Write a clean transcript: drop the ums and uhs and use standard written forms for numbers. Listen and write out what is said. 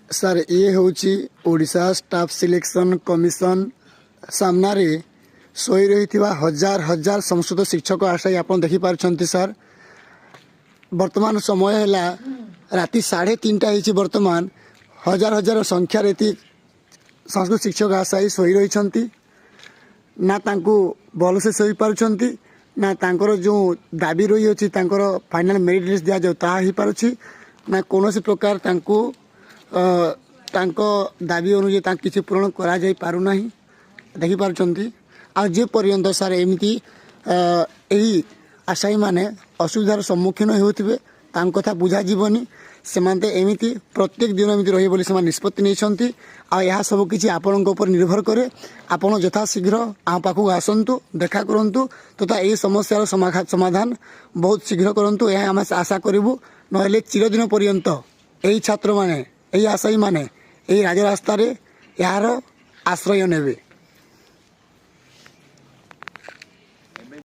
Sir ଇଏ ହେଉଛି Odisha staff selection commission ସାମ୍ନାରେ ଶୋଇ ରହିଥିବା ହଜାର ହଜାର ସଂସ୍କୃତ ଶିକ୍ଷକ ଆଶାୟୀ ଆପଣ ଦେଖିପାରୁଛନ୍ତି ସାର୍। ବର୍ତ୍ତମାନ ସମୟ ହେଲା ରାତି 3:30 ହେଇଛି। ବର୍ତ୍ତମାନ ହଜାର ହଜାର ସଂଖ୍ୟାରେ ଏତି ସଂସ୍କୃତ ଶିକ୍ଷକ ଆଶାୟୀ ଶୋଇ ରହିଛନ୍ତି। ନା ତାଙ୍କୁ ଭଲସେ ଶୋଇପାରୁଛନ୍ତି, ନା ତାଙ୍କର ଯେଉଁ ଦାବି ରହିଅଛି ତାଙ୍କର ଫାଇନାଲ୍ ମେରିଟ୍ ଲିଷ୍ଟ ଦିଆଯାଉ ତାହା ହେଇପାରୁଛି, ନା କୌଣସି ପ୍ରକାର ତାଙ୍କୁ ତାଙ୍କ ଦାବି ଅନୁଯାୟୀ ତାଙ୍କୁ କିଛି ପୂରଣ କରାଯାଇ ପାରୁନାହିଁ। ଦେଖିପାରୁଛନ୍ତି। ଆଉ ଯେ ପର୍ଯ୍ୟନ୍ତ ସାର୍ ଏମିତି ଏହି ଆଶାୟୀମାନେ ଅସୁବିଧାର ସମ୍ମୁଖୀନ ହେଉଥିବେ ତାଙ୍କ କଥା ବୁଝାଯିବନି। ସେମାନେ ଏମିତି ପ୍ରତ୍ୟେକ ଦିନ ଏମିତି ରହିବେ ବୋଲି ସେମାନେ ନିଷ୍ପତ୍ତି ନେଇଛନ୍ତି। ଆଉ ଏହା ସବୁ କିଛି ଆପଣଙ୍କ ଉପରେ ନିର୍ଭର କରେ। ଆପଣ ଯଥାଶୀଘ୍ର ଆମ ପାଖକୁ ଆସନ୍ତୁ, ଦେଖା କରନ୍ତୁ ତଥା ଏହି ସମସ୍ୟାର ସମାଧାନ ବହୁତ ଶୀଘ୍ର କରନ୍ତୁ, ଏହା ଆମେ ଆଶା କରିବୁ। ନହେଲେ ଚିରଦିନ ପର୍ଯ୍ୟନ୍ତ ଏହି ଛାତ୍ରମାନେ, ଏହି ଆଶାୟୀମାନେ ଏହି ରାଜରାସ୍ତାରେ ଏହାର ଆଶ୍ରୟ ନେବେ।